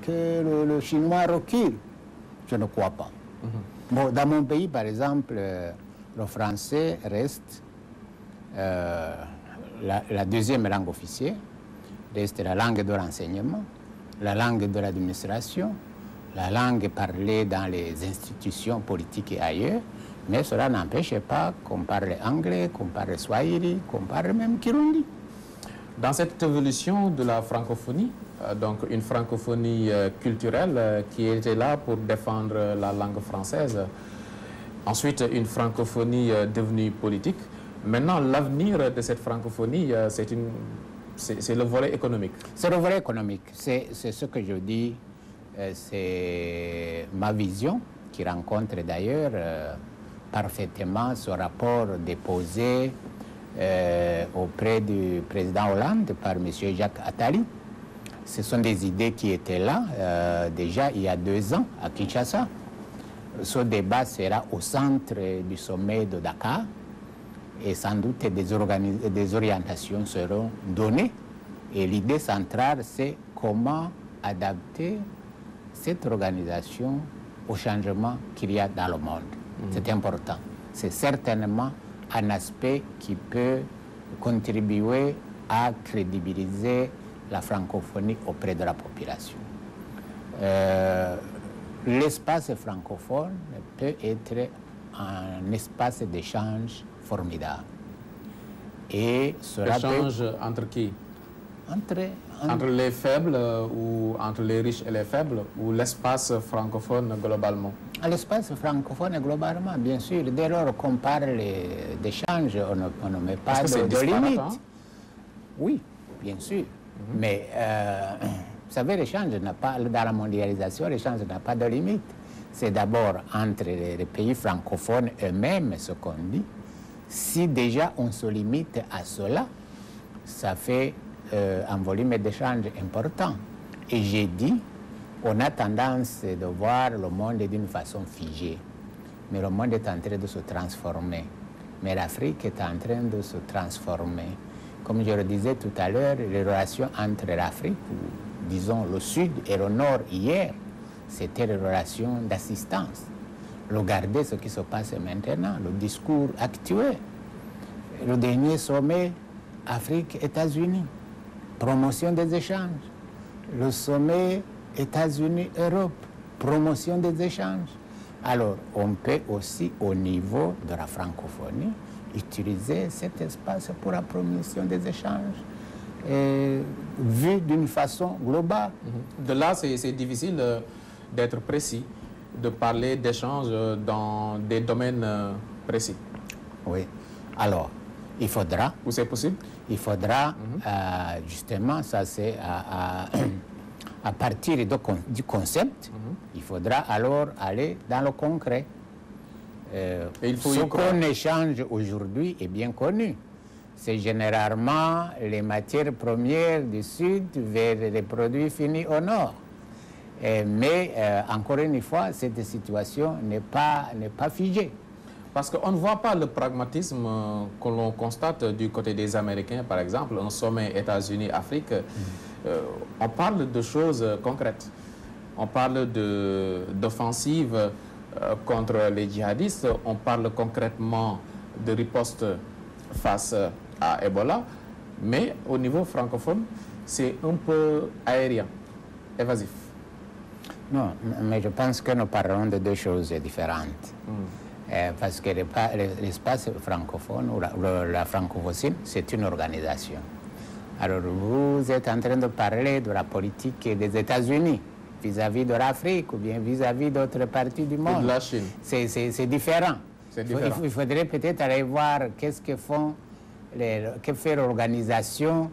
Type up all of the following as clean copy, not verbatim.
que le chinois recule. Je ne crois pas. Bon, dans mon pays, par exemple, le français reste la deuxième langue officielle, reste la langue de l'enseignement, la langue de l'administration, la langue parlée dans les institutions politiques et ailleurs, mais cela n'empêche pas qu'on parle anglais, qu'on parle swahili, qu'on parle même kirundi. Dans cette évolution de la francophonie, donc une francophonie culturelle qui était là pour défendre la langue française, ensuite une francophonie devenue politique. Maintenant, l'avenir de cette francophonie, c'est le volet économique. C'est le volet économique. C'est ce que je dis, c'est ma vision qui rencontre d'ailleurs parfaitement ce rapport déposé auprès du président Hollande par M. Jacques Attali. Ce sont des idées qui étaient là déjà il y a 2 ans à Kinshasa. Ce débat sera au centre du sommet de Dakar et sans doute des orientations seront données. Et l'idée centrale, c'est comment adapter cette organisation au changement qu'il y a dans le monde. C'est important. C'est certainement un aspect qui peut contribuer à crédibiliser la francophonie auprès de la population. L'espace francophone peut être un espace d'échange formidable. Et cela échange entre qui? Entre les faibles ou entre les riches et les faibles, ou l'espace francophone globalement? L'espace francophone globalement, bien sûr. Dès lors qu'on parle d'échange, on ne met pas de limite. Hein? Oui, bien sûr. Mais vous savez, l'échange n'a pas, dans la mondialisation, l'échange n'a pas de limite. C'est d'abord entre les pays francophones eux-mêmes, ce qu'on dit. Si déjà on se limite à cela, ça fait un volume d'échange important. Et j'ai dit, on a tendance de voir le monde d'une façon figée. Mais le monde est en train de se transformer. Mais l'Afrique est en train de se transformer. Comme je le disais tout à l'heure, les relations entre l'Afrique, disons le Sud et le Nord hier, c'était des relations d'assistance. Regardez ce qui se passe maintenant, le discours actuel. Le dernier sommet Afrique-États-Unis, promotion des échanges. Le sommet États-Unis-Europe, promotion des échanges. Alors, on peut aussi, au niveau de la francophonie, utiliser cet espace pour la promotion des échanges, vu d'une façon globale. De là, c'est difficile d'être précis, de parler d'échanges dans des domaines précis. Oui. Alors, il faudra... Où c'est possible? Il faudra, justement, ça c'est à partir du concept, il faudra alors aller dans le concret. Ce qu'on échange aujourd'hui est bien connu. C'est généralement les matières premières du Sud vers les produits finis au Nord. Mais encore une fois, cette situation n'est pas figée. Parce qu'on ne voit pas le pragmatisme que l'on constate du côté des Américains, par exemple, un sommet États-Unis-Afrique. On parle de choses concrètes. On parle d'offensives contre les djihadistes. On parle concrètement de riposte face à Ebola. Mais au niveau francophone, c'est un peu aérien, évasif. Non, mais je pense que nous parlons de 2 choses différentes. Parce que l'espace francophone ou la francophonie, c'est une organisation. Alors vous êtes en train de parler de la politique des États-Unis vis-à-vis de l'Afrique ou bien vis-à-vis d'autres parties du monde. Et de la Chine. C'est différent. Il faudrait peut-être aller voir qu'est-ce que fait l'organisation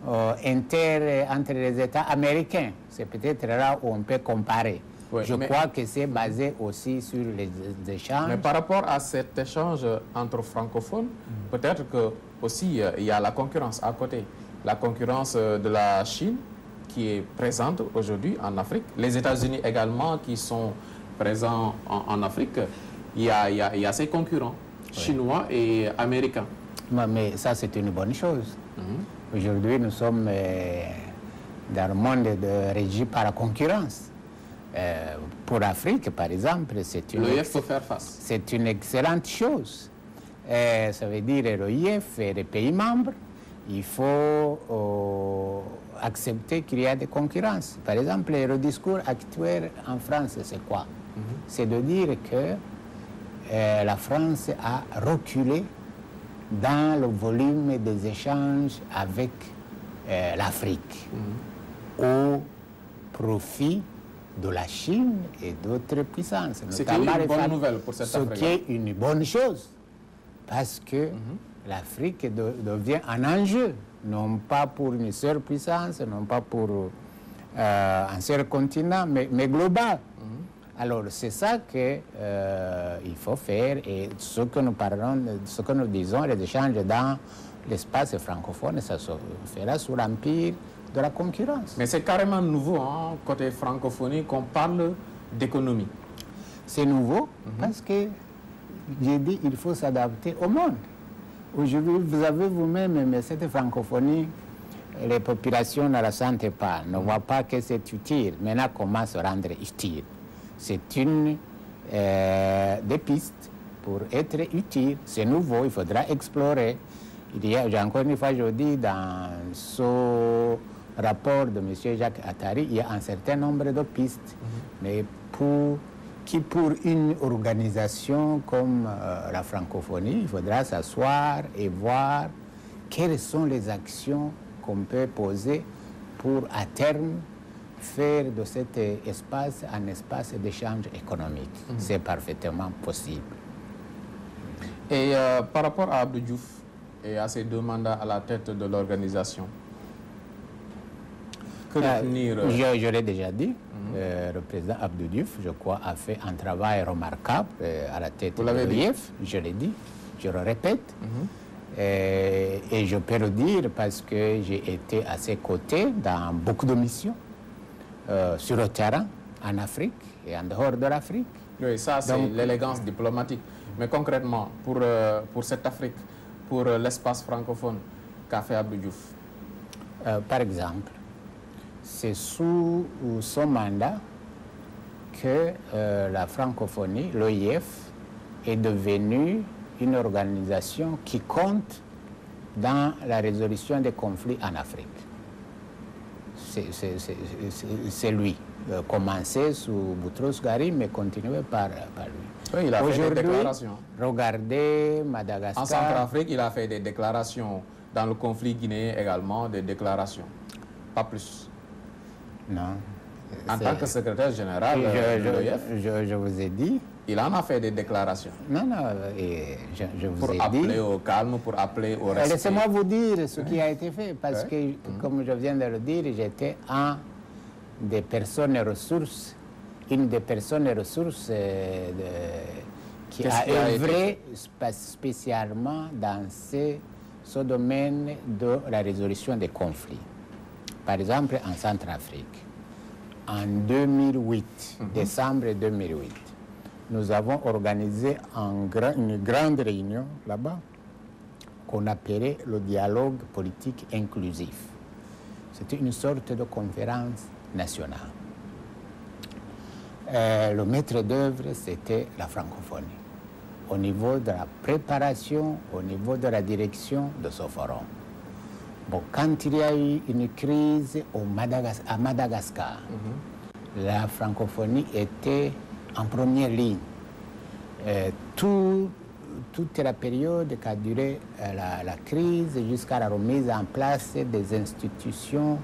entre les États américains. C'est peut-être là où on peut comparer. Oui, je crois que c'est basé aussi sur les échanges. Mais par rapport à cet échange entre francophones, peut-être que aussi il y a la concurrence à côté. La concurrence de la Chine qui est présente aujourd'hui en Afrique. Les États-Unis également qui sont présents en Afrique. Il y a ces concurrents chinois et américains. Mais ça, c'est une bonne chose. Aujourd'hui, nous dans le monde régi par la concurrence. Pour l'Afrique, par exemple, l'OIF faut faire face. C'est une excellente chose. Ça veut dire l'OIF et les pays membres, il faut accepter qu'il y a des concurrences. Par exemple, le discours actuel en France, c'est quoi? C'est de dire que la France a reculé dans le volume des échanges avec l'Afrique au profit de la Chine et d'autres puissances. C'est une bonne nouvelle pour cette Afrique. Ce qui est une bonne chose, parce que l'Afrique devient un enjeu, non pas pour une seule puissance, non pas pour un seul continent, mais global. Alors c'est ça qu'il faut faire, et ce que nous parlons, ce que nous disons, les échanges dans l'espace francophone, ça se fera sous l'empire de la concurrence. Mais c'est carrément nouveau, hein, côté francophonie, qu'on parle d'économie. C'est nouveau parce que, j'ai dit, il faut s'adapter au monde. Aujourd'hui, vous avez vous-même, mais cette francophonie, les populations ne la sentent pas, ne voient pas que c'est utile. Maintenant, comment se rendre utile? C'est une des pistes pour être utile. C'est nouveau, il faudra explorer. Il y a, encore une fois, je dis, dans ce rapport de M. Jacques Attali, il y a un certain nombre de pistes. Mais pour une organisation comme la francophonie, il faudra s'asseoir et voir quelles sont les actions qu'on peut poser pour, à terme, faire de cet espace un espace d'échange économique. C'est parfaitement possible. Et par rapport à Abdou Diouf et à ses deux mandats à la tête de l'organisation, que retenir je l'ai déjà dit, le président Abdou Diouf, je crois, a fait un travail remarquable à la tête de l'OIF. Je l'ai dit, je le répète. Et je peux le dire parce que j'ai été à ses côtés dans beaucoup de missions sur le terrain, en Afrique et en dehors de l'Afrique. Oui, ça c'est l'élégance diplomatique. Mais concrètement, pour cette Afrique, pour l'espace francophone, qu'a fait Abdou Diouf? Par exemple, c'est sous son mandat que la francophonie, l'OIF, est devenue une organisation qui compte dans la résolution des conflits en Afrique. C'est lui. Commencé sous Boutros Ghali, mais continué par lui. Oui, il a fait des déclarations. Regardez Madagascar. En Centrafrique, il a fait des déclarations. Dans le conflit guinéen également, des déclarations. Pas plus. Non. En tant que secrétaire général de l'OIF, je vous ai dit. Il en a fait des déclarations. Non, non, je vous ai dit. Pour appeler au calme, pour appeler au respect. Laissez-moi vous dire ce qui a été fait, parce que, comme je viens de le dire, j'étais un des personnes ressources, une des personnes ressources qui a œuvré spécialement dans ce domaine de la résolution des conflits. Par exemple, en Centrafrique, en 2008, décembre 2008, nous avons organisé une grande réunion là-bas qu'on appelait le dialogue politique inclusif. C'était une sorte de conférence nationale. Le maître d'œuvre, c'était la francophonie. Au niveau de la préparation, au niveau de la direction de ce forum. Bon, quand il y a eu une crise à Madagascar, la francophonie était en première ligne. Toute la période qu'a duré la crise jusqu'à la remise en place des institutions,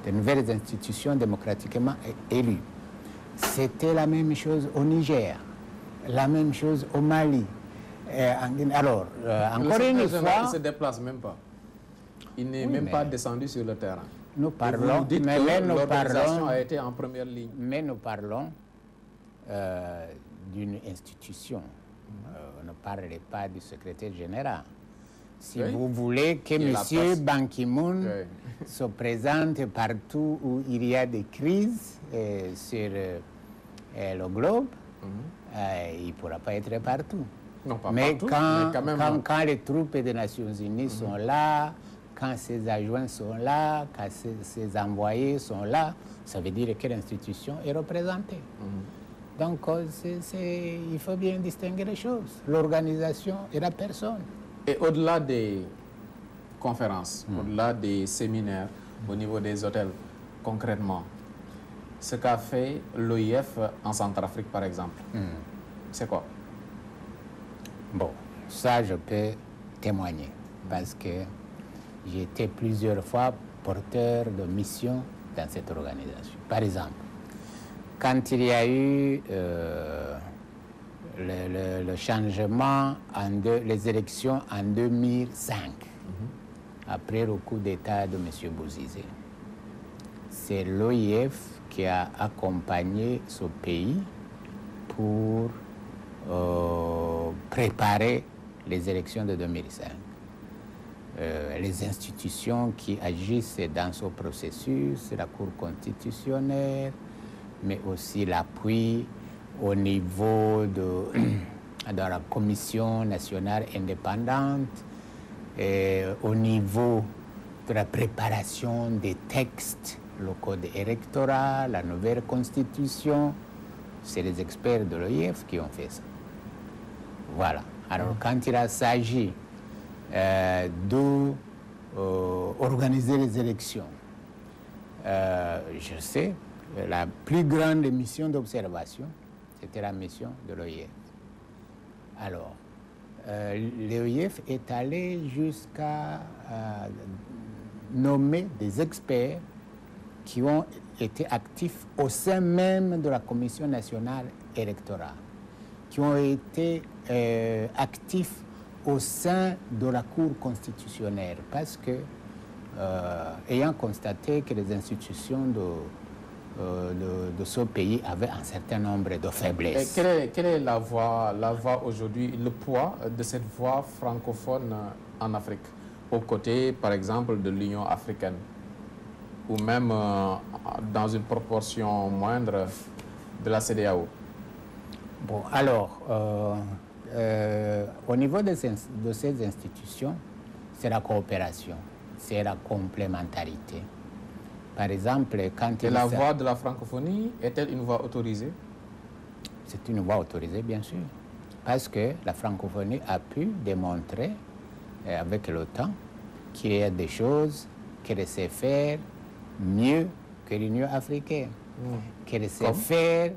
de nouvelles institutions démocratiquement élues. C'était la même chose au Niger, la même chose au Mali. Alors, encore une fois... Il ne se déplace même pas. Il n'est même pas descendu sur le terrain. Nous parlons, mais l'organisation a été en première ligne. Mais nous parlons d'une institution. Ne parlez pas du secrétaire général. Si vous voulez que M. Ban Ki-moon se présente partout où il y a des crises sur le globe, il ne pourra pas être partout. Non, pas mais partout, quand, mais quand même, quand les troupes des Nations Unies sont là, quand ses adjoints sont là, quand ses envoyés sont là, ça veut dire que l'institution est représentée. Donc, il faut bien distinguer les choses. L'organisation et la personne. Et au-delà des conférences, au-delà des séminaires, au niveau des hôtels, concrètement, ce qu'a fait l'OIF en Centrafrique, par exemple, c'est quoi? Bon, ça, je peux témoigner parce que j'ai été plusieurs fois porteur de mission dans cette organisation. Par exemple, quand il y a eu le changement, les élections en 2005, après le coup d'État de M. Bozizé, c'est l'OIF qui a accompagné ce pays pour préparer les élections de 2005. Les institutions qui agissent dans ce processus, la Cour constitutionnelle, mais aussi l'appui au niveau de la Commission nationale indépendante, et au niveau de la préparation des textes, le code électoral, la nouvelle constitution, c'est les experts de l'OIF qui ont fait ça. Voilà. Alors, quand il s'agit d'organiser les élections, je sais, la plus grande mission d'observation, c'était la mission de l'OIF. Alors, l'OIF est allé jusqu'à nommer des experts qui ont été actifs au sein même de la Commission nationale électorale, qui ont été actifs au sein de la Cour constitutionnelle, parce que, ayant constaté que les institutions de ce pays avaient un certain nombre de faiblesses. Et quelle est la voix aujourd'hui, le poids de cette voix francophone en Afrique, aux côtés, par exemple, de l'Union africaine, ou même dans une proportion moindre de la CEDEAO? Bon, alors, au niveau de ces institutions, c'est la coopération, c'est la complémentarité. Par exemple, quand et la voix de la francophonie est-elle une voix autorisée? C'est une voix autorisée, bien sûr, parce que la francophonie a pu démontrer, avec le temps, qu'il y a des choses qu'elle sait faire mieux que l'Union africaine, qu'elle sait faire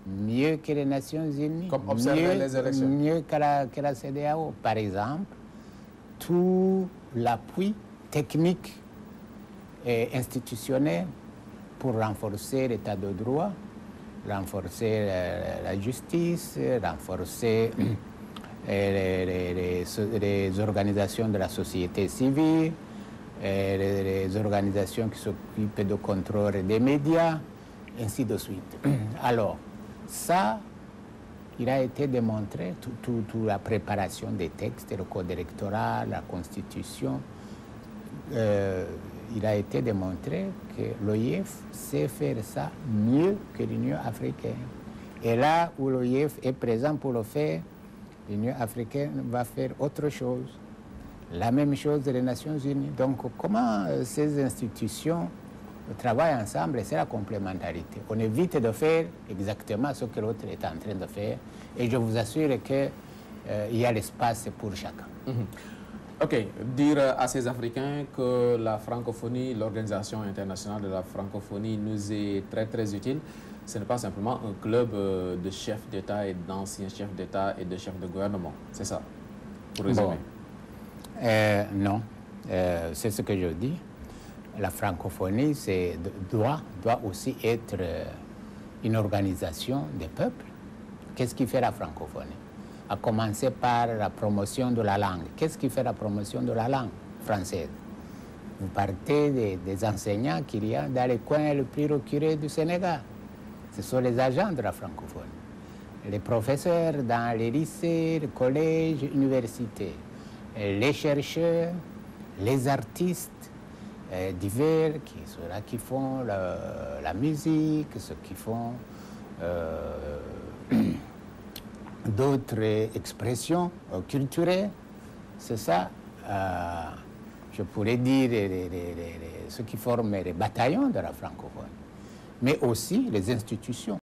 mieux que les Nations Unies, comme observer les élections, mieux que la CEDEAO. Par exemple, tout l'appui technique et institutionnel pour renforcer l'état de droit, renforcer la justice, renforcer les organisations de la société civile, les organisations qui s'occupent de contrôle des médias, ainsi de suite. Alors, ça, il a été démontré, toute la préparation des textes, le code électoral, la constitution, il a été démontré que l'OIF sait faire ça mieux que l'Union africaine. Et là où l'OIF est présent pour le faire, l'Union africaine va faire autre chose. La même chose des Nations Unies. Donc, comment ces institutions travaillent ensemble, c'est la complémentarité. On évite de faire exactement ce que l'autre est en train de faire. Et je vous assure qu'il y a l'espace pour chacun. Ok, dire à ces Africains que la francophonie, l'Organisation internationale de la francophonie nous est très très utile, ce n'est pas simplement un club de chefs d'État et d'anciens chefs d'État et de chefs de gouvernement. C'est ça, pour résumer. Bon. Non, c'est ce que je dis. La francophonie doit aussi être une organisation des peuples. Qu'est-ce qui fait la francophonie? À commencer par la promotion de la langue. Qu'est-ce qui fait la promotion de la langue française? Vous partez des enseignants qu'il y a dans les coins les plus reculés du Sénégal. Ce sont les agents de la francophonie. Les professeurs dans les lycées, les collèges, les universités. Les chercheurs, les artistes divers qui font la musique, ceux qui font d'autres expressions culturelles. C'est ça je pourrais dire ceux qui forment les bataillons de la francophonie, mais aussi les institutions.